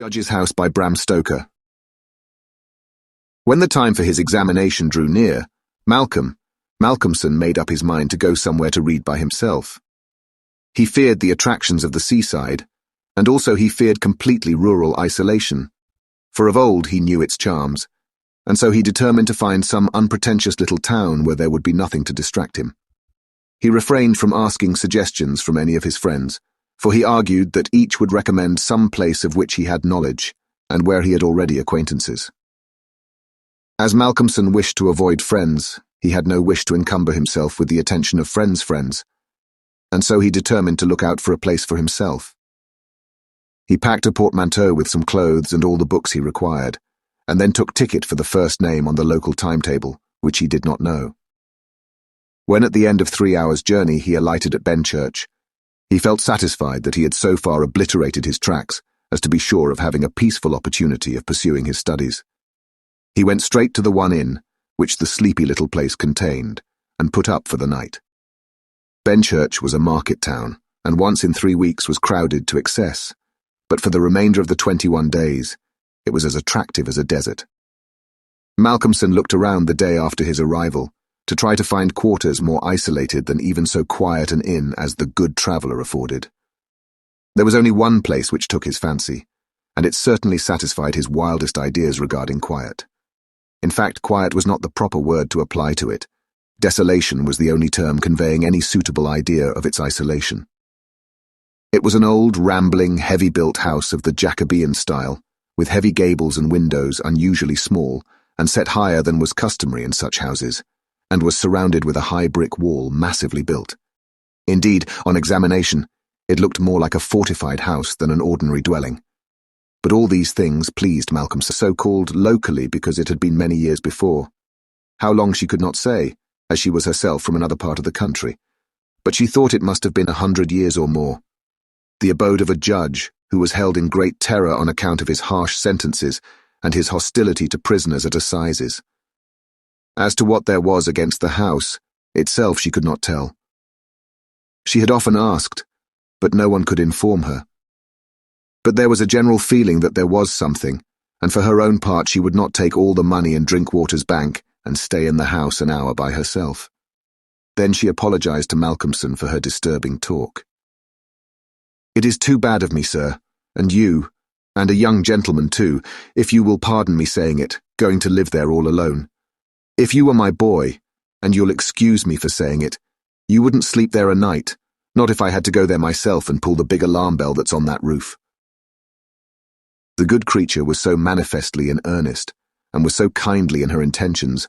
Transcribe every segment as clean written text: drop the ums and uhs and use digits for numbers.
Judge's House by Bram Stoker. When the time for his examination drew near, Malcolmson made up his mind to go somewhere to read by himself. He feared the attractions of the seaside, and also he feared completely rural isolation, for of old he knew its charms, and so he determined to find some unpretentious little town where there would be nothing to distract him. He refrained from asking suggestions from any of his friends, for he argued that each would recommend some place of which he had knowledge, and where he had already acquaintances. As Malcolmson wished to avoid friends, he had no wish to encumber himself with the attention of friends' friends, and so he determined to look out for a place for himself. He packed a portmanteau with some clothes and all the books he required, and then took ticket for the first name on the local timetable, which he did not know. When at the end of 3 hours' journey he alighted at Benchurch, he felt satisfied that he had so far obliterated his tracks as to be sure of having a peaceful opportunity of pursuing his studies. He went straight to the one inn, which the sleepy little place contained, and put up for the night. Benchurch was a market town, and once in 3 weeks was crowded to excess, but for the remainder of the 21 days, it was as attractive as a desert. Malcolmson looked around the day after his arrival, to try to find quarters more isolated than even so quiet an inn as the Good Traveller afforded. There was only one place which took his fancy, and it certainly satisfied his wildest ideas regarding quiet. In fact, quiet was not the proper word to apply to it. Desolation was the only term conveying any suitable idea of its isolation. It was an old, rambling, heavy-built house of the Jacobean style, with heavy gables and windows unusually small, and set higher than was customary in such houses, and was surrounded with a high brick wall massively built. Indeed, on examination, it looked more like a fortified house than an ordinary dwelling. But all these things pleased Malcolmson, so called locally because it had been many years before. How long she could not say, as she was herself from another part of the country, but she thought it must have been 100 years or more. The abode of a judge who was held in great terror on account of his harsh sentences and his hostility to prisoners at assizes. As to what there was against the house, itself she could not tell. She had often asked, but no one could inform her. But there was a general feeling that there was something, and for her own part she would not take all the money in Drinkwater's bank and stay in the house an hour by herself. Then she apologized to Malcolmson for her disturbing talk. "It is too bad of me, sir, and you, and a young gentleman too, if you will pardon me saying it, going to live there all alone. If you were my boy, and you'll excuse me for saying it, you wouldn't sleep there a night, not if I had to go there myself and pull the big alarm bell that's on that roof." The good creature was so manifestly in earnest, and was so kindly in her intentions,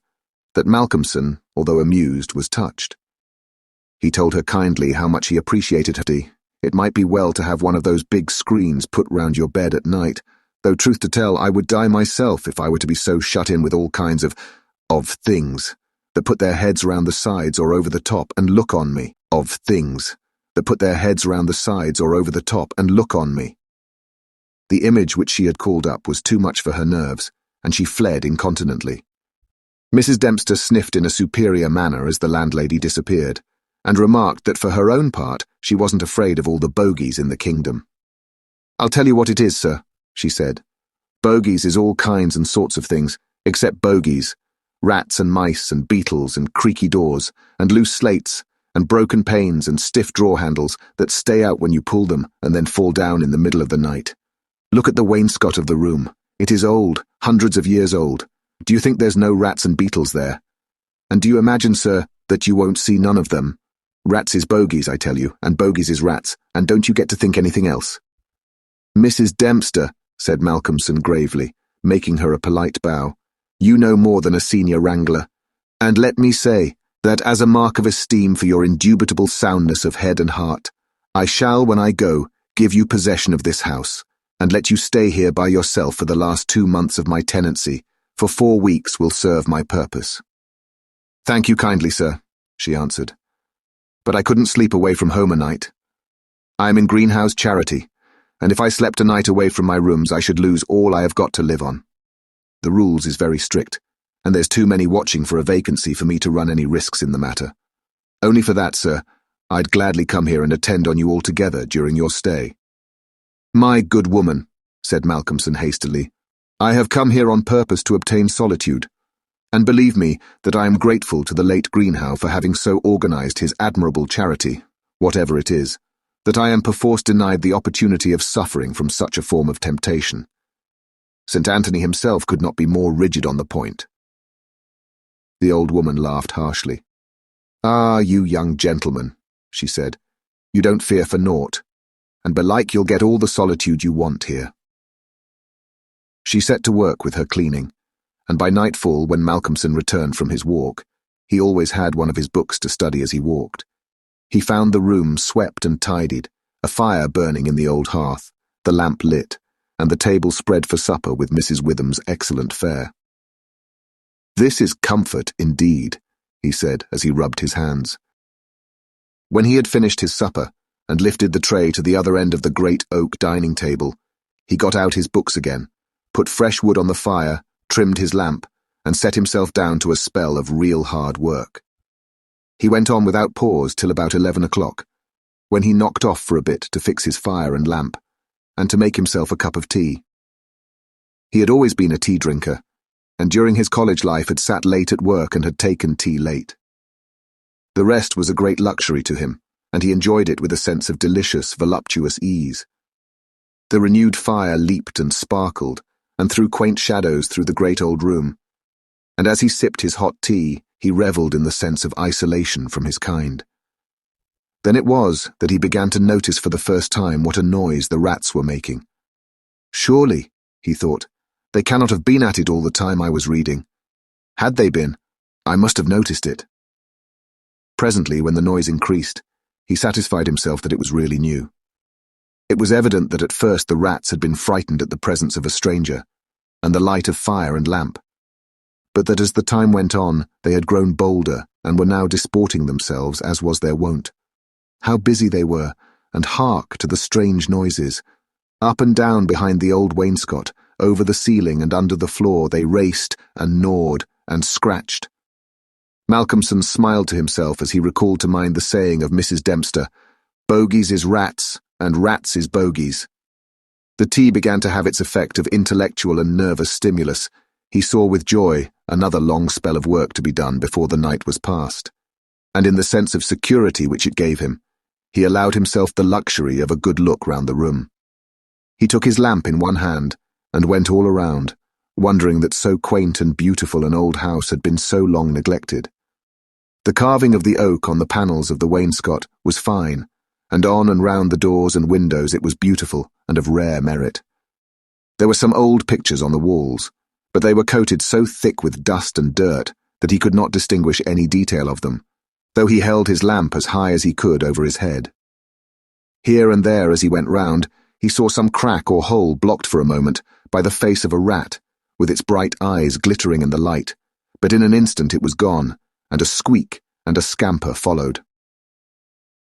that Malcolmson, although amused, was touched. He told her kindly how much he appreciated her. It might be well to have one of those big screens put round your bed at night, though truth to tell, I would die myself if I were to be so shut in with all kinds of things that put their heads round the sides or over the top and look on me. Of things that put their heads round the sides or over the top and look on me. The image which she had called up was too much for her nerves, and she fled incontinently. Mrs. Dempster sniffed in a superior manner as the landlady disappeared, and remarked that for her own part she wasn't afraid of all the bogies in the kingdom. "I'll tell you what it is, sir," she said. "Bogies is all kinds and sorts of things, except bogies. Rats and mice and beetles and creaky doors and loose slates and broken panes and stiff drawer handles that stay out when you pull them and then fall down in the middle of the night. Look at the wainscot of the room. It is old, hundreds of years old. Do you think there's no rats and beetles there? And do you imagine, sir, that you won't see none of them? Rats is bogies, I tell you, and bogies is rats, and don't you get to think anything else." "Mrs. Dempster," said Malcolmson gravely, making her a polite bow, "you know more than a senior wrangler, and let me say that as a mark of esteem for your indubitable soundness of head and heart, I shall, when I go, give you possession of this house, and let you stay here by yourself for the last 2 months of my tenancy, for 4 weeks will serve my purpose." "Thank you kindly, sir," she answered, "but I couldn't sleep away from home a night. I am in Greenhouse Charity, and if I slept a night away from my rooms I should lose all I have got to live on. The rules is very strict, and there's too many watching for a vacancy for me to run any risks in the matter. Only for that, sir, I'd gladly come here and attend on you altogether during your stay." "My good woman," said Malcolmson hastily. "I have come here on purpose to obtain solitude, and believe me that I am grateful to the late Greenhow for having so organized his admirable charity, whatever it is, that I am perforce denied the opportunity of suffering from such a form of temptation. St. Anthony himself could not be more rigid on the point." The old woman laughed harshly. "Ah, you young gentleman," she said, "you don't fear for naught, and belike you'll get all the solitude you want here." She set to work with her cleaning, and by nightfall, when Malcolmson returned from his walk, he always had one of his books to study as he walked. He found the room swept and tidied, a fire burning in the old hearth, the lamp lit, and the table spread for supper with Mrs. Witham's excellent fare. "This is comfort indeed," he said as he rubbed his hands. When he had finished his supper and lifted the tray to the other end of the great oak dining table, he got out his books again, put fresh wood on the fire, trimmed his lamp, and set himself down to a spell of real hard work. He went on without pause till about 11 o'clock, when he knocked off for a bit to fix his fire and lamp, and to make himself a cup of tea. He had always been a tea drinker, and during his college life had sat late at work and had taken tea late. The rest was a great luxury to him, and he enjoyed it with a sense of delicious, voluptuous ease. The renewed fire leaped and sparkled, and threw quaint shadows through the great old room, and as he sipped his hot tea, he revelled in the sense of isolation from his kind. Then it was that he began to notice for the first time what a noise the rats were making. "Surely," he thought, "they cannot have been at it all the time I was reading. Had they been, I must have noticed it." Presently, when the noise increased, he satisfied himself that it was really new. It was evident that at first the rats had been frightened at the presence of a stranger, and the light of fire and lamp, but that as the time went on, they had grown bolder and were now disporting themselves as was their wont. How busy they were, and hark to the strange noises. Up and down behind the old wainscot, over the ceiling and under the floor they raced and gnawed and scratched. Malcolmson smiled to himself as he recalled to mind the saying of Mrs. Dempster, "Bogies is rats, and rats is bogies." The tea began to have its effect of intellectual and nervous stimulus. He saw with joy another long spell of work to be done before the night was past, and in the sense of security which it gave him, he allowed himself the luxury of a good look round the room. He took his lamp in one hand and went all around, wondering that so quaint and beautiful an old house had been so long neglected. The carving of the oak on the panels of the wainscot was fine, and on and round the doors and windows it was beautiful and of rare merit. There were some old pictures on the walls, but they were coated so thick with dust and dirt that he could not distinguish any detail of them, though he held his lamp as high as he could over his head. Here and there as he went round, he saw some crack or hole blocked for a moment by the face of a rat, with its bright eyes glittering in the light, but in an instant it was gone, and a squeak and a scamper followed.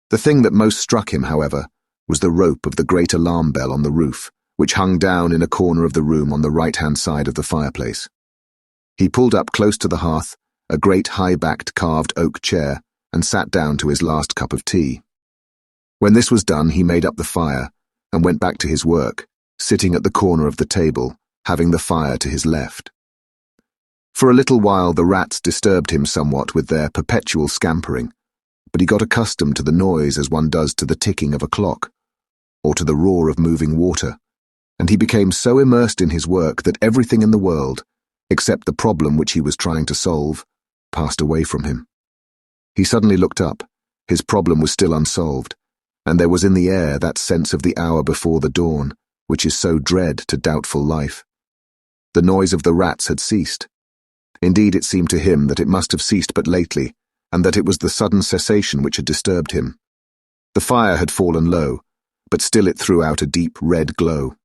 The thing that most struck him, however, was the rope of the great alarm bell on the roof, which hung down in a corner of the room on the right-hand side of the fireplace. He pulled up close to the hearth, a great high-backed carved oak chair, and sat down to his last cup of tea. When this was done, he made up the fire and went back to his work, sitting at the corner of the table, having the fire to his left. For a little while the rats disturbed him somewhat with their perpetual scampering, but he got accustomed to the noise as one does to the ticking of a clock, or to the roar of moving water, and he became so immersed in his work that everything in the world, except the problem which he was trying to solve, passed away from him. He suddenly looked up. His problem was still unsolved, and there was in the air that sense of the hour before the dawn, which is so dread to doubtful life. The noise of the rats had ceased. Indeed, it seemed to him that it must have ceased but lately, and that it was the sudden cessation which had disturbed him. The fire had fallen low, but still it threw out a deep red glow.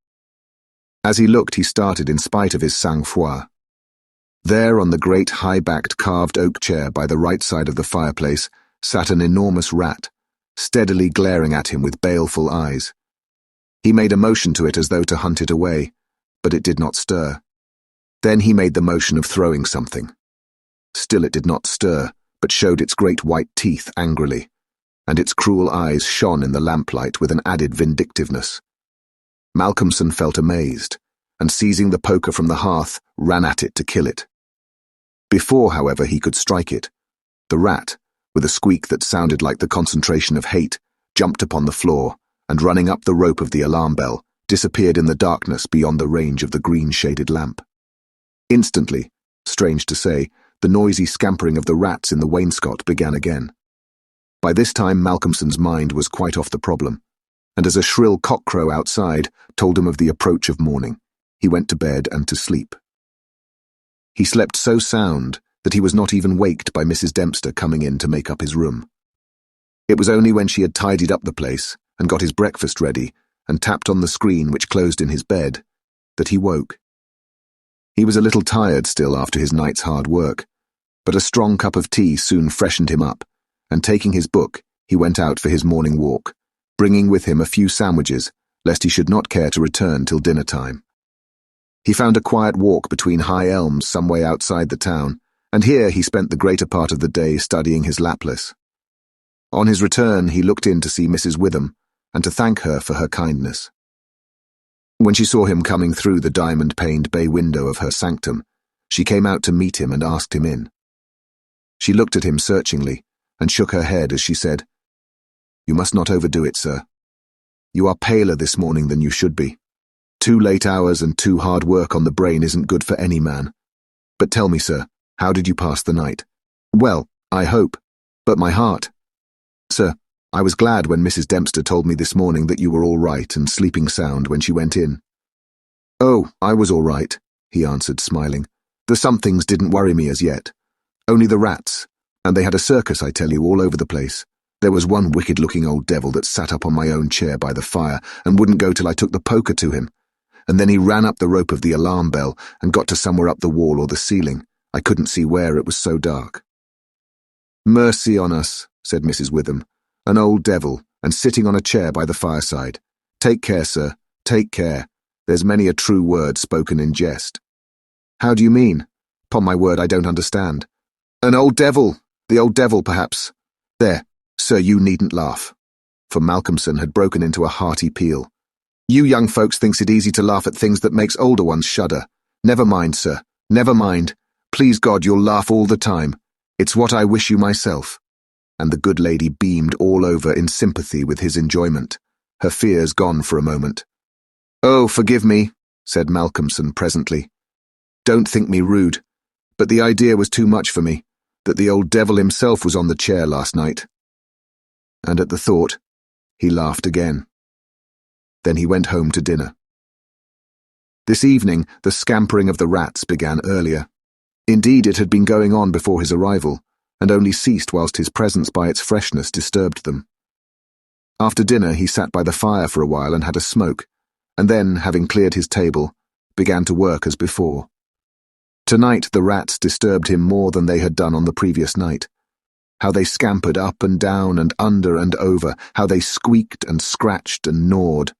As he looked, he started in spite of his sang-froid. There on the great high-backed carved oak chair by the right side of the fireplace sat an enormous rat, steadily glaring at him with baleful eyes. He made a motion to it as though to hunt it away, but it did not stir. Then he made the motion of throwing something. Still it did not stir, but showed its great white teeth angrily, and its cruel eyes shone in the lamplight with an added vindictiveness. Malcolmson felt amazed, and seizing the poker from the hearth, ran at it to kill it. Before, however, he could strike it, the rat, with a squeak that sounded like the concentration of hate, jumped upon the floor, and running up the rope of the alarm bell, disappeared in the darkness beyond the range of the green-shaded lamp. Instantly, strange to say, the noisy scampering of the rats in the wainscot began again. By this time Malcolmson's mind was quite off the problem, and as a shrill cockcrow outside told him of the approach of morning, he went to bed and to sleep. He slept so sound that he was not even waked by Mrs. Dempster coming in to make up his room. It was only when she had tidied up the place and got his breakfast ready and tapped on the screen which closed in his bed that he woke. He was a little tired still after his night's hard work, but a strong cup of tea soon freshened him up, and taking his book, he went out for his morning walk, bringing with him a few sandwiches, lest he should not care to return till dinner time. He found a quiet walk between high elms some way outside the town, and here he spent the greater part of the day studying his Laplas. On his return, he looked in to see Mrs. Witham, and to thank her for her kindness. When she saw him coming through the diamond-paned bay window of her sanctum, she came out to meet him and asked him in. She looked at him searchingly, and shook her head as she said, "You must not overdo it, sir. You are paler this morning than you should be. 2 late hours and 2 hard work on the brain isn't good for any man. But tell me, sir, how did you pass the night?" "Well, I hope. But my heart. Sir, I was glad when Mrs. Dempster told me this morning that you were all right and sleeping sound when she went in." "Oh, I was all right," he answered, smiling. "The somethings didn't worry me as yet. Only the rats, and they had a circus, I tell you, all over the place. There was one wicked-looking old devil that sat up on my own chair by the fire and wouldn't go till I took the poker to him. And then he ran up the rope of the alarm bell and got to somewhere up the wall or the ceiling. I couldn't see where, it was so dark." "Mercy on us," said Mrs. Witham. "An old devil, and sitting on a chair by the fireside. Take care, sir, take care. There's many a true word spoken in jest." "How do you mean? 'Pon my word, I don't understand." "An old devil, the old devil, perhaps. There, sir, you needn't laugh." For Malcolmson had broken into a hearty peal. "You young folks thinks it easy to laugh at things that makes older ones shudder. Never mind, sir, never mind. Please God, you'll laugh all the time. It's what I wish you myself." And the good lady beamed all over in sympathy with his enjoyment, her fears gone for a moment. "Oh, forgive me," said Malcolmson presently. "Don't think me rude, but the idea was too much for me, that the old devil himself was on the chair last night." And at the thought, he laughed again. Then he went home to dinner. This evening, the scampering of the rats began earlier. Indeed, it had been going on before his arrival, and only ceased whilst his presence by its freshness disturbed them. After dinner he sat by the fire for a while and had a smoke, and then, having cleared his table, began to work as before. Tonight the rats disturbed him more than they had done on the previous night. How they scampered up and down and under and over, how they squeaked and scratched and gnawed,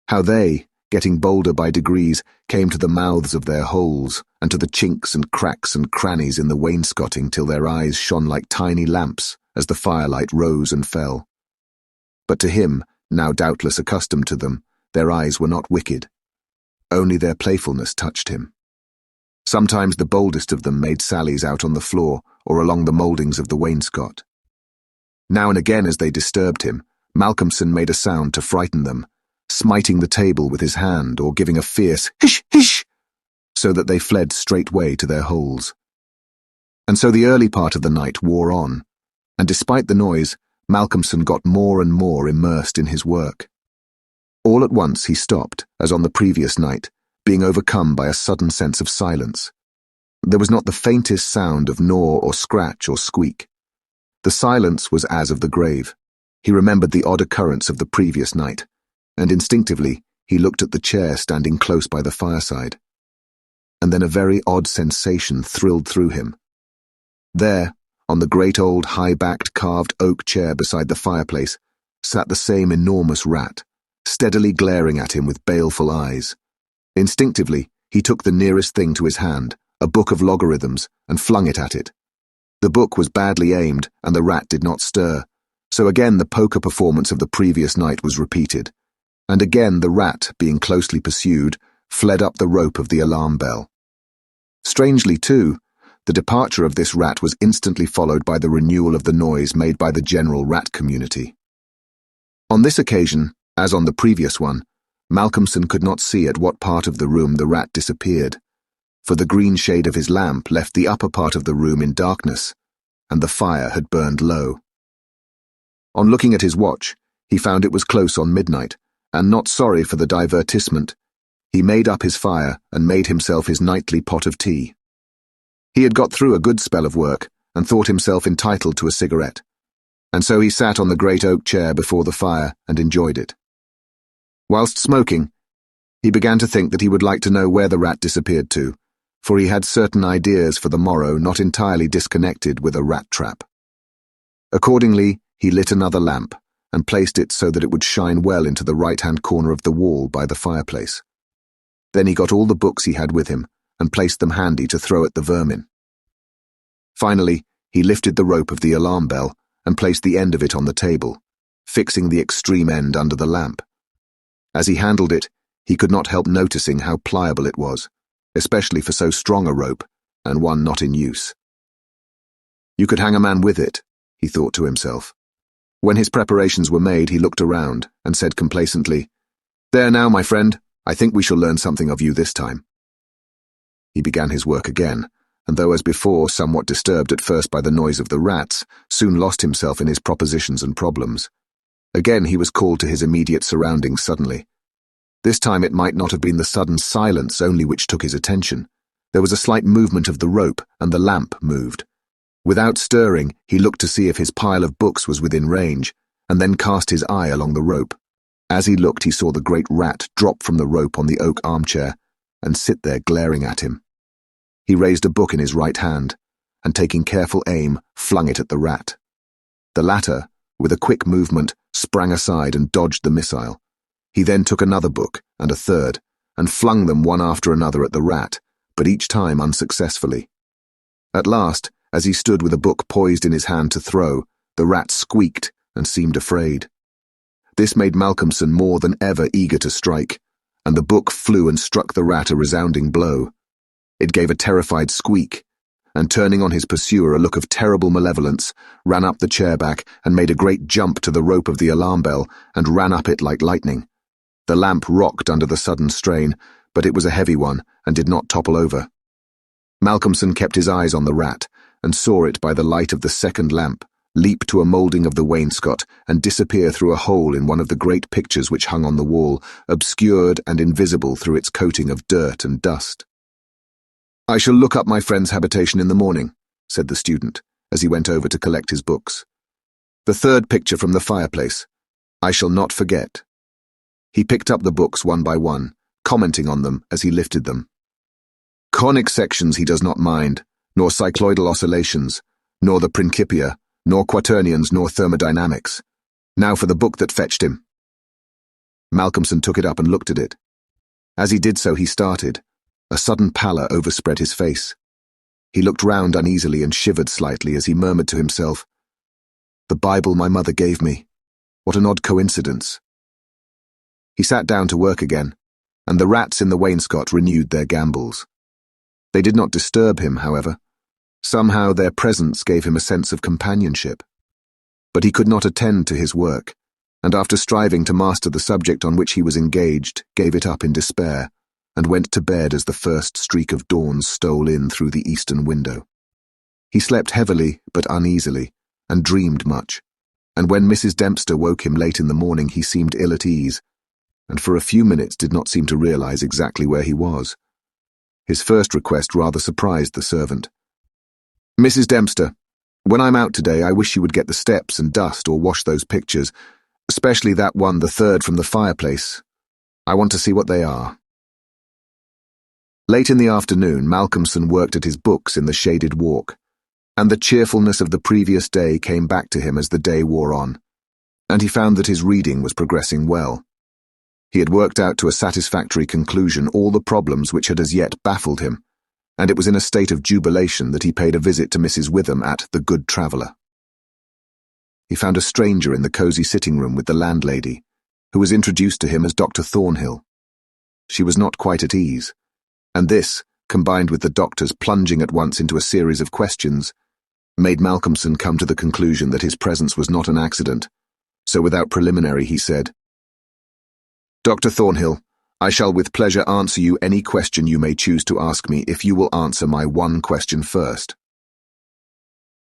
how they, getting bolder by degrees, came to the mouths of their holes, and to the chinks and cracks and crannies in the wainscoting till their eyes shone like tiny lamps as the firelight rose and fell. But to him, now doubtless accustomed to them, their eyes were not wicked. Only their playfulness touched him. Sometimes the boldest of them made sallies out on the floor or along the mouldings of the wainscot. Now and again as they disturbed him, Malcolmson made a sound to frighten them, smiting the table with his hand or giving a fierce "hish, hish," so that they fled straightway to their holes. And so the early part of the night wore on, and despite the noise, Malcolmson got more and more immersed in his work. All at once he stopped, as on the previous night, being overcome by a sudden sense of silence. There was not the faintest sound of gnaw or scratch or squeak. The silence was as of the grave. He remembered the odd occurrence of the previous night, and instinctively he looked at the chair standing close by the fireside. And then a very odd sensation thrilled through him. There, on the great old high-backed carved oak chair beside the fireplace, sat the same enormous rat, steadily glaring at him with baleful eyes. Instinctively, he took the nearest thing to his hand, a book of logarithms, and flung it at it. The book was badly aimed, and the rat did not stir, so again the poker performance of the previous night was repeated, and again the rat, being closely pursued, fled up the rope of the alarm bell. Strangely, too, the departure of this rat was instantly followed by the renewal of the noise made by the general rat community. On this occasion, as on the previous one, Malcolmson could not see at what part of the room the rat disappeared, for the green shade of his lamp left the upper part of the room in darkness, and the fire had burned low. On looking at his watch, he found it was close on midnight, and not sorry for the divertissement, he made up his fire and made himself his nightly pot of tea. He had got through a good spell of work and thought himself entitled to a cigarette, and so he sat on the great oak chair before the fire and enjoyed it. Whilst smoking, he began to think that he would like to know where the rat disappeared to, for he had certain ideas for the morrow not entirely disconnected with a rat trap. Accordingly, he lit another lamp and placed it so that it would shine well into the right-hand corner of the wall by the fireplace. Then he got all the books he had with him and placed them handy to throw at the vermin. Finally, he lifted the rope of the alarm bell and placed the end of it on the table, fixing the extreme end under the lamp. As he handled it, he could not help noticing how pliable it was, especially for so strong a rope, and one not in use. You could hang a man with it, he thought to himself. When his preparations were made, he looked around and said complacently, "There now, my friend, I think we shall learn something of you this time." He began his work again, and though as before somewhat disturbed at first by the noise of the rats, soon lost himself in his propositions and problems. Again he was called to his immediate surroundings suddenly. This time it might not have been the sudden silence only which took his attention. There was a slight movement of the rope, and the lamp moved. Without stirring, he looked to see if his pile of books was within range, and then cast his eye along the rope. As he looked, he saw the great rat drop from the rope on the oak armchair and sit there glaring at him. He raised a book in his right hand, and taking careful aim, flung it at the rat. The latter, with a quick movement, sprang aside and dodged the missile. He then took another book, and a third, and flung them one after another at the rat, but each time unsuccessfully. At last, as he stood with a book poised in his hand to throw, the rat squeaked and seemed afraid. This made Malcolmson more than ever eager to strike, and the book flew and struck the rat a resounding blow. It gave a terrified squeak, and turning on his pursuer a look of terrible malevolence, ran up the chair back and made a great jump to the rope of the alarm bell and ran up it like lightning. The lamp rocked under the sudden strain, but it was a heavy one and did not topple over. Malcolmson kept his eyes on the rat and saw it by the light of the second lamp leap to a moulding of the wainscot and disappear through a hole in one of the great pictures which hung on the wall, obscured and invisible through its coating of dirt and dust. "I shall look up my friend's habitation in the morning," said the student, as he went over to collect his books. "The third picture from the fireplace. I shall not forget." He picked up the books one by one, commenting on them as he lifted them. Conic sections he does not mind, nor cycloidal oscillations, nor the principia, nor quaternions, nor thermodynamics. Now for the book that fetched him. Malcolmson took it up and looked at it. As he did so, he started. A sudden pallor overspread his face. He looked round uneasily and shivered slightly as he murmured to himself, "The Bible my mother gave me. What an odd coincidence." He sat down to work again, and the rats in the wainscot renewed their gambols. They did not disturb him, however. Somehow their presence gave him a sense of companionship. But he could not attend to his work, and after striving to master the subject on which he was engaged, gave it up in despair, and went to bed as the first streak of dawn stole in through the eastern window. He slept heavily but uneasily, and dreamed much, and when Mrs. Dempster woke him late in the morning he seemed ill at ease, and for a few minutes did not seem to realize exactly where he was. His first request rather surprised the servant. "Mrs. Dempster, when I'm out today I wish you would get the steps and dust or wash those pictures, especially that one, the third from the fireplace. I want to see what they are." Late in the afternoon, Malcolmson worked at his books in the shaded walk, and the cheerfulness of the previous day came back to him as the day wore on, and he found that his reading was progressing well. He had worked out to a satisfactory conclusion all the problems which had as yet baffled him, and it was in a state of jubilation that he paid a visit to Mrs. Witham at The Good Traveller. He found a stranger in the cosy sitting room with the landlady, who was introduced to him as Dr. Thornhill. She was not quite at ease, and this, combined with the doctor's plunging at once into a series of questions, made Malcolmson come to the conclusion that his presence was not an accident. So without preliminary he said, "Dr. Thornhill, I shall with pleasure answer you any question you may choose to ask me if you will answer my one question first."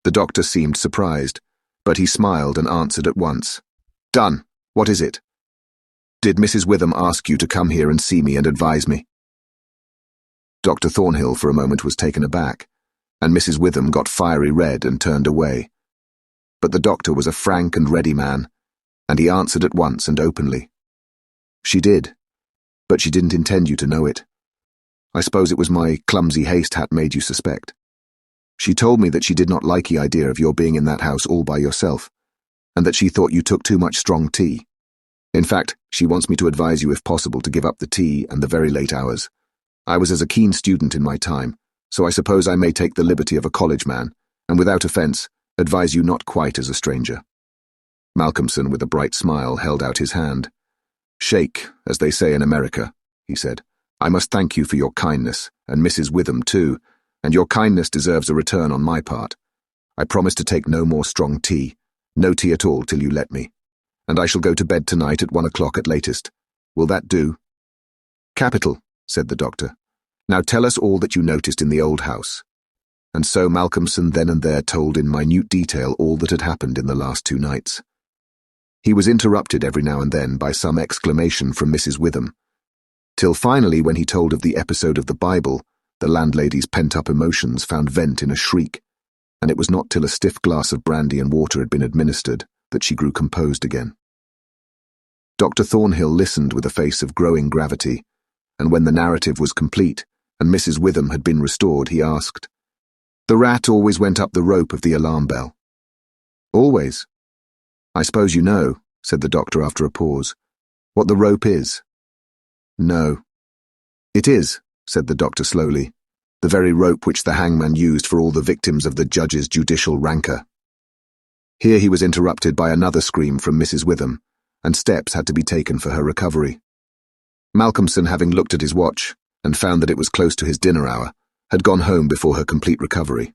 The doctor seemed surprised, but he smiled and answered at once. "Done. What is it? Did Mrs. Witham ask you to come here and see me and advise me?" Dr. Thornhill for a moment was taken aback, and Mrs. Witham got fiery red and turned away. But the doctor was a frank and ready man, and he answered at once and openly. "She did, but she didn't intend you to know it. I suppose it was my clumsy haste hat made you suspect. She told me that she did not like the idea of your being in that house all by yourself, and that she thought you took too much strong tea. In fact, she wants me to advise you if possible to give up the tea and the very late hours. I was as a keen student in my time, so I suppose I may take the liberty of a college man, and without offence, advise you not quite as a stranger." Malcolmson, with a bright smile, held out his hand. "Shake, as they say in America," he said. "I must thank you for your kindness, and Mrs. Witham too, and your kindness deserves a return on my part. I promise to take no more strong tea, no tea at all till you let me, and I shall go to bed tonight at 1 o'clock at latest. Will that do?" "Capital," said the doctor. "Now tell us all that you noticed in the old house." And so Malcolmson then and there told in minute detail all that had happened in the last 2 nights. He was interrupted every now and then by some exclamation from Mrs. Witham, till finally, when he told of the episode of the Bible, the landlady's pent-up emotions found vent in a shriek, and it was not till a stiff glass of brandy and water had been administered that she grew composed again. Dr. Thornhill listened with a face of growing gravity, and when the narrative was complete and Mrs. Witham had been restored, he asked, "The rat always went up the rope of the alarm bell?" "Always. I suppose you know," said the doctor after a pause, "what the rope is?" "No." "It is," said the doctor slowly, "the very rope which the hangman used for all the victims of the judge's judicial rancour." Here he was interrupted by another scream from Mrs. Witham, and steps had to be taken for her recovery. Malcolmson, having looked at his watch and found that it was close to his dinner hour, had gone home before her complete recovery.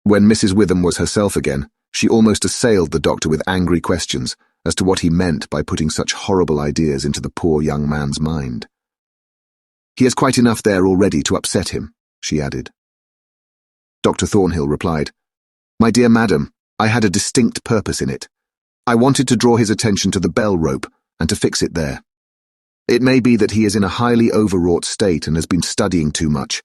When Mrs. Witham was herself again, she almost assailed the doctor with angry questions as to what he meant by putting such horrible ideas into the poor young man's mind. "He has quite enough there already to upset him," she added. Dr. Thornhill replied, "My dear madam, I had a distinct purpose in it. I wanted to draw his attention to the bell rope and to fix it there. It may be that he is in a highly overwrought state and has been studying too much,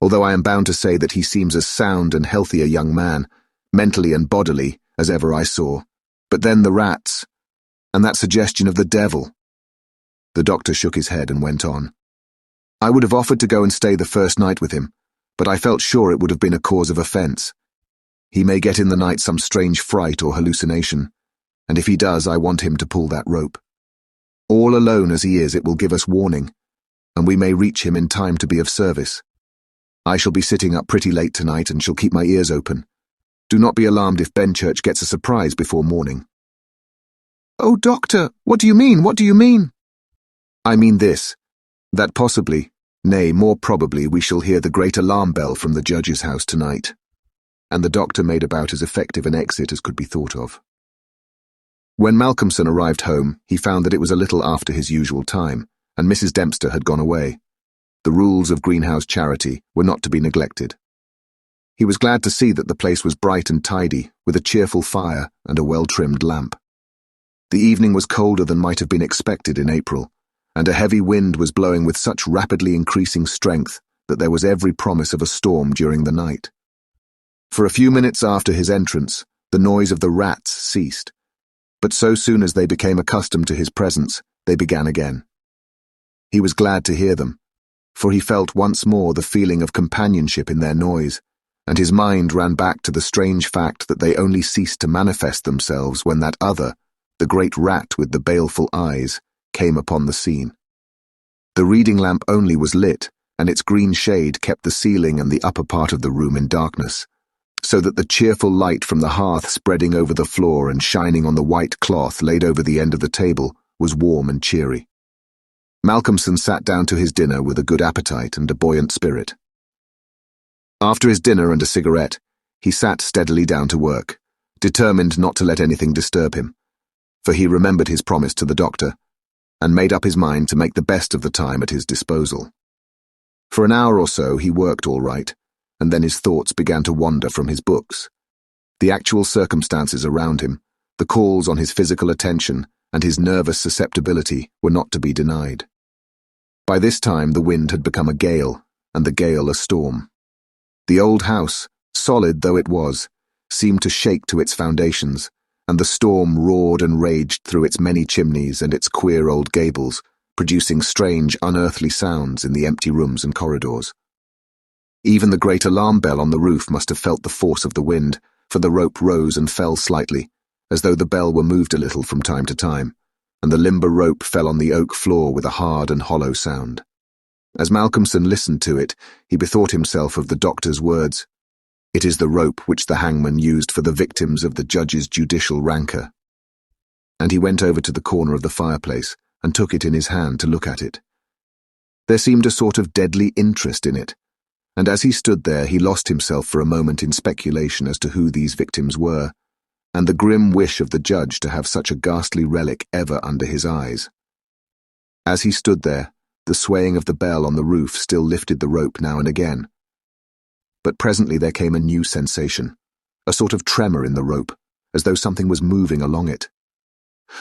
although I am bound to say that he seems as sound and healthy a young man, mentally and bodily, as ever I saw. But then the rats, and that suggestion of the devil." The doctor shook his head and went on. "I would have offered to go and stay the first night with him, but I felt sure it would have been a cause of offence. He may get in the night some strange fright or hallucination, and if he does, I want him to pull that rope. All alone as he is, it will give us warning, and we may reach him in time to be of service. I shall be sitting up pretty late tonight and shall keep my ears open. Do not be alarmed if Benchurch gets a surprise before morning." "Oh, doctor, what do you mean? What do you mean?" "I mean this, that possibly, nay, more probably, we shall hear the great alarm bell from the judge's house tonight." And the doctor made about as effective an exit as could be thought of. When Malcolmson arrived home, he found that it was a little after his usual time, and Mrs. Dempster had gone away. The rules of greenhouse charity were not to be neglected. He was glad to see that the place was bright and tidy, with a cheerful fire and a well-trimmed lamp. The evening was colder than might have been expected in April, and a heavy wind was blowing with such rapidly increasing strength that there was every promise of a storm during the night. For a few minutes after his entrance, the noise of the rats ceased, but so soon as they became accustomed to his presence, they began again. He was glad to hear them, for he felt once more the feeling of companionship in their noise, and his mind ran back to the strange fact that they only ceased to manifest themselves when that other, the great rat with the baleful eyes, came upon the scene. The reading lamp only was lit, and its green shade kept the ceiling and the upper part of the room in darkness, so that the cheerful light from the hearth spreading over the floor and shining on the white cloth laid over the end of the table was warm and cheery. Malcolmson sat down to his dinner with a good appetite and a buoyant spirit. After his dinner and a cigarette, he sat steadily down to work, determined not to let anything disturb him, for he remembered his promise to the doctor, and made up his mind to make the best of the time at his disposal. For an hour or so he worked all right, and then his thoughts began to wander from his books. The actual circumstances around him, the calls on his physical attention, and his nervous susceptibility were not to be denied. By this time the wind had become a gale, and the gale a storm. The old house, solid though it was, seemed to shake to its foundations, and the storm roared and raged through its many chimneys and its queer old gables, producing strange, unearthly sounds in the empty rooms and corridors. Even the great alarm bell on the roof must have felt the force of the wind, for the rope rose and fell slightly, as though the bell were moved a little from time to time, and the limber rope fell on the oak floor with a hard and hollow sound. As Malcolmson listened to it, he bethought himself of the doctor's words, "It is the rope which the hangman used for the victims of the judge's judicial rancour." And he went over to the corner of the fireplace and took it in his hand to look at it. There seemed a sort of deadly interest in it, and as he stood there he lost himself for a moment in speculation as to who these victims were, and the grim wish of the judge to have such a ghastly relic ever under his eyes. As he stood there, the swaying of the bell on the roof still lifted the rope now and again. But presently there came a new sensation, a sort of tremor in the rope, as though something was moving along it.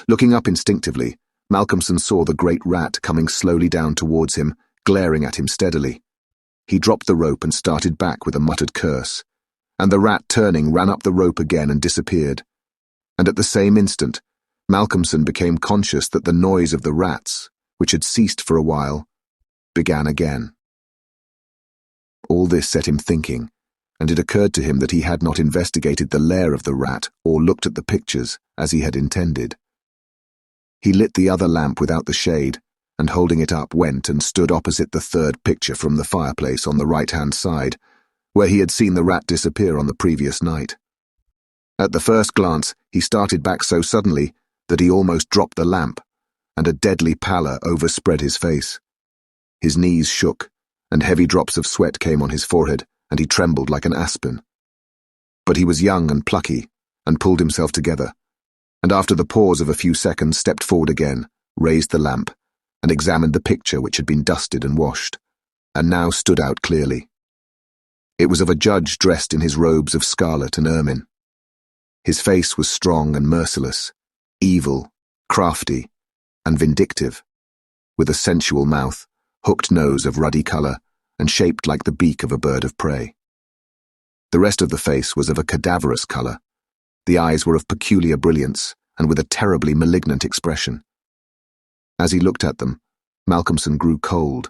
Looking up instinctively, Malcolmson saw the great rat coming slowly down towards him, glaring at him steadily. He dropped the rope and started back with a muttered curse, and the rat, turning, ran up the rope again and disappeared. And at the same instant, Malcolmson became conscious that the noise of the rats, which had ceased for a while, began again. All this set him thinking, and it occurred to him that he had not investigated the lair of the rat or looked at the pictures as he had intended. He lit the other lamp without the shade, and holding it up went and stood opposite the third picture from the fireplace on the right-hand side, where he had seen the rat disappear on the previous night. At the first glance, he started back so suddenly that he almost dropped the lamp, and a deadly pallor overspread his face. His knees shook, and heavy drops of sweat came on his forehead, and he trembled like an aspen. But he was young and plucky, and pulled himself together, and after the pause of a few seconds stepped forward again, raised the lamp, and examined the picture which had been dusted and washed, and now stood out clearly. It was of a judge dressed in his robes of scarlet and ermine. His face was strong and merciless, evil, crafty, and vindictive, with a sensual mouth, hooked nose of ruddy colour, and shaped like the beak of a bird of prey. The rest of the face was of a cadaverous colour. The eyes were of peculiar brilliance, and with a terribly malignant expression. As he looked at them, Malcolmson grew cold,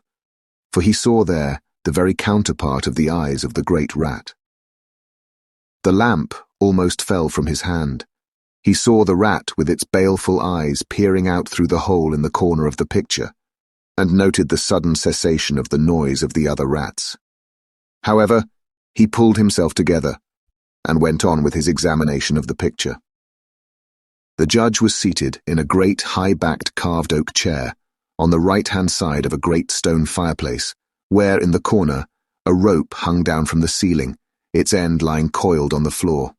for he saw there the very counterpart of the eyes of the great rat. The lamp almost fell from his hand. He saw the rat with its baleful eyes peering out through the hole in the corner of the picture, and noted the sudden cessation of the noise of the other rats. However, he pulled himself together, and went on with his examination of the picture. The judge was seated in a great high-backed carved oak chair, on the right-hand side of a great stone fireplace, where, in the corner, a rope hung down from the ceiling, its end lying coiled on the floor.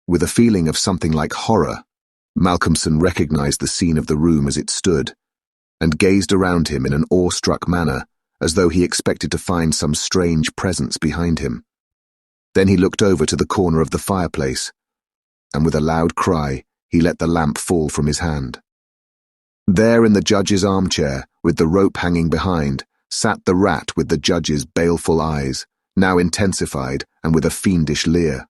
With a feeling of something like horror, Malcolmson recognized the scene of the room as it stood, and gazed around him in an awestruck manner, as though he expected to find some strange presence behind him. Then he looked over to the corner of the fireplace, and with a loud cry, he let the lamp fall from his hand. There in the judge's armchair, with the rope hanging behind, sat the rat with the judge's baleful eyes, now intensified and with a fiendish leer.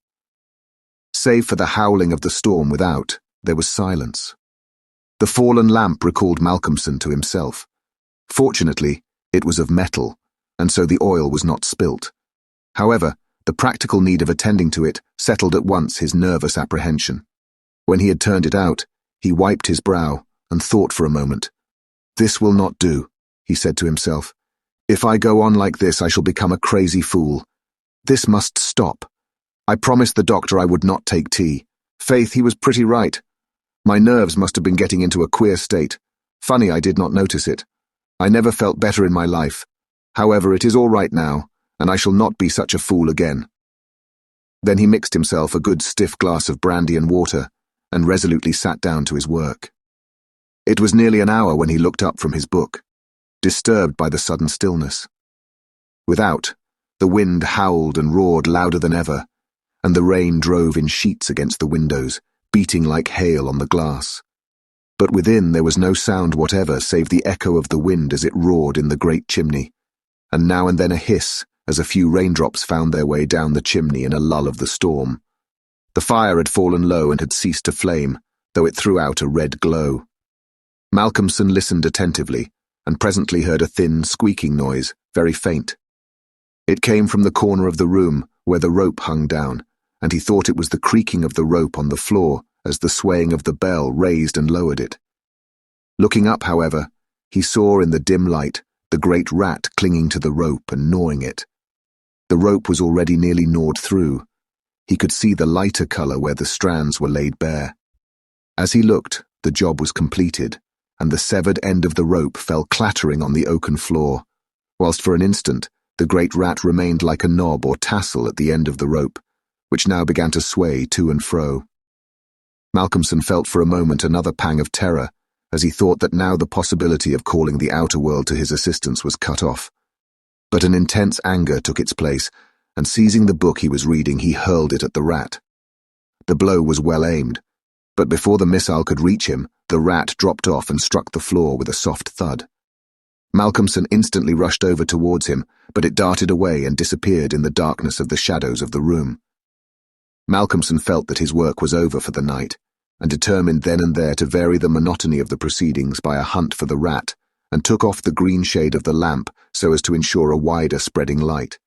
Save for the howling of the storm without, there was silence. The fallen lamp recalled Malcolmson to himself. Fortunately, it was of metal, and so the oil was not spilt. However, the practical need of attending to it settled at once his nervous apprehension. When he had turned it out, he wiped his brow and thought for a moment. "This will not do," he said to himself. "If I go on like this, I shall become a crazy fool. This must stop. I promised the doctor I would not take tea. Faith, he was pretty right. My nerves must have been getting into a queer state. Funny I did not notice it. I never felt better in my life. However, it is all right now, and I shall not be such a fool again." Then he mixed himself a good stiff glass of brandy and water, and resolutely sat down to his work. It was nearly an hour when he looked up from his book, disturbed by the sudden stillness. Without, the wind howled and roared louder than ever, and the rain drove in sheets against the windows, beating like hail on the glass. But within there was no sound whatever save the echo of the wind as it roared in the great chimney, and now and then a hiss as a few raindrops found their way down the chimney in a lull of the storm. The fire had fallen low and had ceased to flame, though it threw out a red glow. Malcolmson listened attentively, and presently heard a thin, squeaking noise, very faint. It came from the corner of the room where the rope hung down, and he thought it was the creaking of the rope on the floor as the swaying of the bell raised and lowered it. Looking up, however, he saw in the dim light the great rat clinging to the rope and gnawing it. The rope was already nearly gnawed through. He could see the lighter colour where the strands were laid bare. As he looked, the job was completed, and the severed end of the rope fell clattering on the oaken floor, whilst for an instant the great rat remained like a knob or tassel at the end of the rope, which now began to sway to and fro. Malcolmson felt for a moment another pang of terror, as he thought that now the possibility of calling the outer world to his assistance was cut off. But an intense anger took its place, and seizing the book he was reading, he hurled it at the rat. The blow was well aimed, but before the missile could reach him, the rat dropped off and struck the floor with a soft thud. Malcolmson instantly rushed over towards him, but it darted away and disappeared in the darkness of the shadows of the room. Malcolmson felt that his work was over for the night, and determined then and there to vary the monotony of the proceedings by a hunt for the rat, and took off the green shade of the lamp so as to ensure a wider spreading light.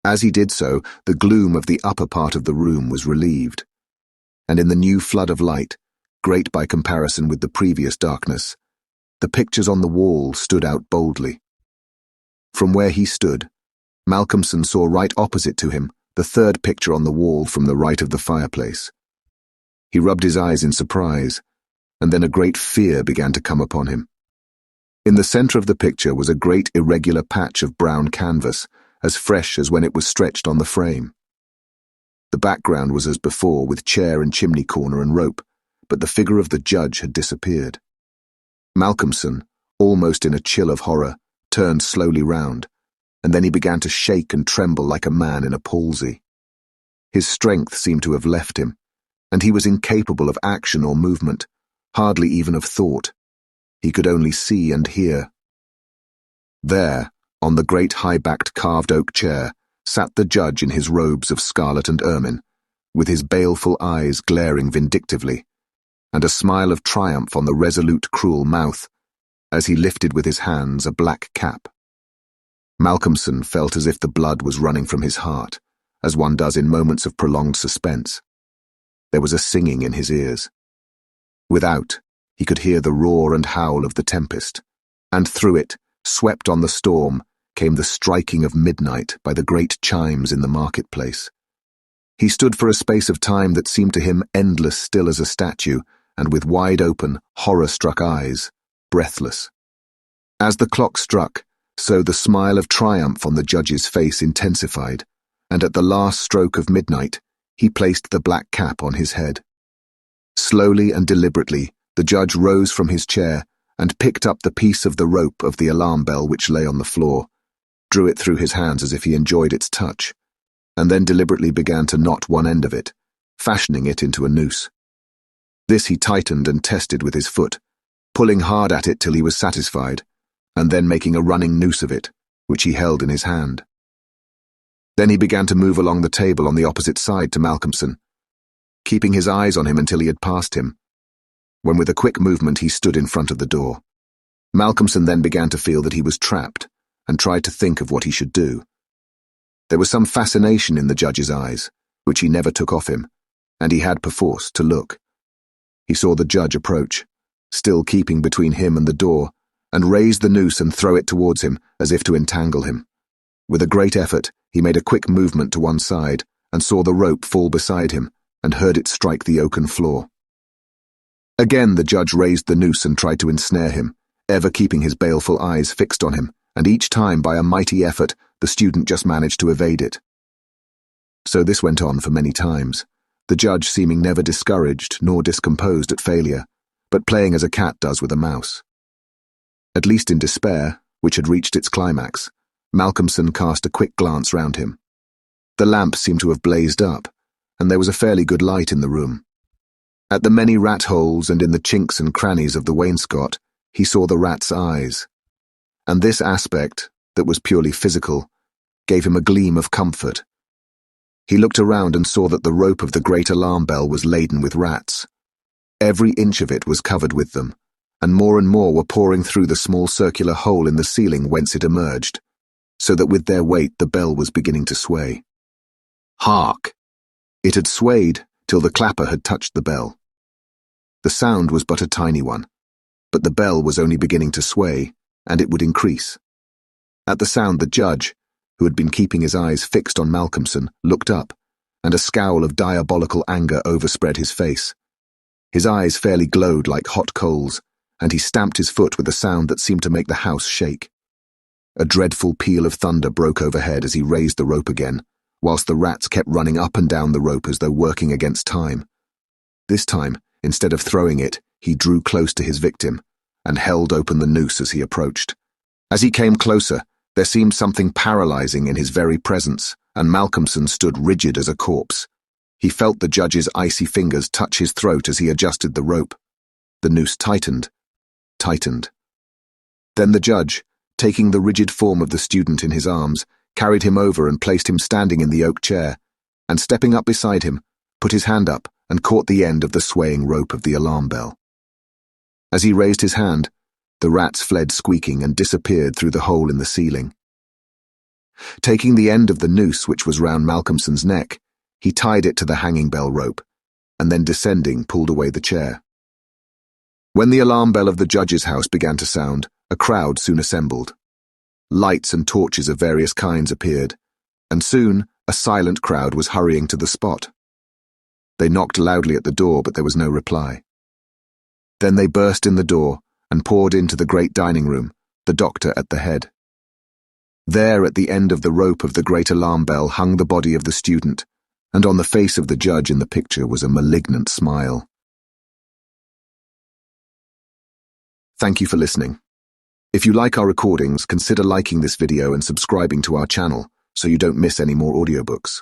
As he did so, the gloom of the upper part of the room was relieved, and in the new flood of light, great by comparison with the previous darkness, the pictures on the wall stood out boldly. From where he stood, Malcolmson saw right opposite to him the third picture on the wall from the right of the fireplace. He rubbed his eyes in surprise, and then a great fear began to come upon him. In the centre of the picture was a great irregular patch of brown canvas, as fresh as when it was stretched on the frame. The background was as before, with chair and chimney corner and rope, but the figure of the judge had disappeared. Malcolmson, almost in a chill of horror, turned slowly round, and then he began to shake and tremble like a man in a palsy. His strength seemed to have left him, and he was incapable of action or movement, hardly even of thought. He could only see and hear. There, on the great high-backed carved oak chair, sat the judge in his robes of scarlet and ermine, with his baleful eyes glaring vindictively, and a smile of triumph on the resolute, cruel mouth, as he lifted with his hands a black cap. Malcolmson felt as if the blood was running from his heart, as one does in moments of prolonged suspense. There was a singing in his ears. Without, he could hear the roar and howl of the tempest, and through it, swept on the storm, came the striking of midnight by the great chimes in the marketplace. He stood for a space of time that seemed to him endless, still as a statue, and with wide-open, horror-struck eyes, breathless. As the clock struck, so the smile of triumph on the judge's face intensified, and at the last stroke of midnight, he placed the black cap on his head. Slowly and deliberately, the judge rose from his chair and picked up the piece of the rope of the alarm bell which lay on the floor, drew it through his hands as if he enjoyed its touch, and then deliberately began to knot one end of it, fashioning it into a noose. This he tightened and tested with his foot, pulling hard at it till he was satisfied, and then making a running noose of it, which he held in his hand. Then he began to move along the table on the opposite side to Malcolmson, keeping his eyes on him until he had passed him, when with a quick movement he stood in front of the door. Malcolmson then began to feel that he was trapped, and tried to think of what he should do. There was some fascination in the judge's eyes, which he never took off him, and he had perforce to look. He saw the judge approach, still keeping between him and the door, and raise the noose and throw it towards him, as if to entangle him. With a great effort, he made a quick movement to one side, and saw the rope fall beside him, and heard it strike the oaken floor. Again the judge raised the noose and tried to ensnare him, ever keeping his baleful eyes fixed on him, and each time, by a mighty effort, the student just managed to evade it. So this went on for many times, the judge seeming never discouraged nor discomposed at failure, but playing as a cat does with a mouse. At least in despair, which had reached its climax, Malcolmson cast a quick glance round him. The lamp seemed to have blazed up, and there was a fairly good light in the room. At the many rat holes and in the chinks and crannies of the wainscot, he saw the rat's eyes. And this aspect, that was purely physical, gave him a gleam of comfort. He looked around and saw that the rope of the great alarm bell was laden with rats. Every inch of it was covered with them, and more were pouring through the small circular hole in the ceiling whence it emerged, so that with their weight the bell was beginning to sway. Hark! It had swayed till the clapper had touched the bell. The sound was but a tiny one, but the bell was only beginning to sway, and it would increase. At the sound the judge, who had been keeping his eyes fixed on Malcolmson, looked up, and a scowl of diabolical anger overspread his face. His eyes fairly glowed like hot coals, and he stamped his foot with a sound that seemed to make the house shake. A dreadful peal of thunder broke overhead as he raised the rope again, whilst the rats kept running up and down the rope as though working against time. This time, instead of throwing it, he drew close to his victim, and held open the noose as he approached. As he came closer, there seemed something paralyzing in his very presence, and Malcolmson stood rigid as a corpse. He felt the judge's icy fingers touch his throat as he adjusted the rope. The noose tightened. Then the judge, taking the rigid form of the student in his arms, carried him over and placed him standing in the oak chair, and stepping up beside him, put his hand up and caught the end of the swaying rope of the alarm bell. As he raised his hand, the rats fled squeaking and disappeared through the hole in the ceiling. Taking the end of the noose which was round Malcolmson's neck, he tied it to the hanging bell rope, and then descending pulled away the chair. When the alarm bell of the judge's house began to sound, a crowd soon assembled. Lights and torches of various kinds appeared, and soon a silent crowd was hurrying to the spot. They knocked loudly at the door, but there was no reply. Then they burst in the door and poured into the great dining room, the doctor at the head. There, at the end of the rope of the great alarm bell, hung the body of the student, and on the face of the judge in the picture was a malignant smile. Thank you for listening. If you like our recordings, consider liking this video and subscribing to our channel so you don't miss any more audiobooks.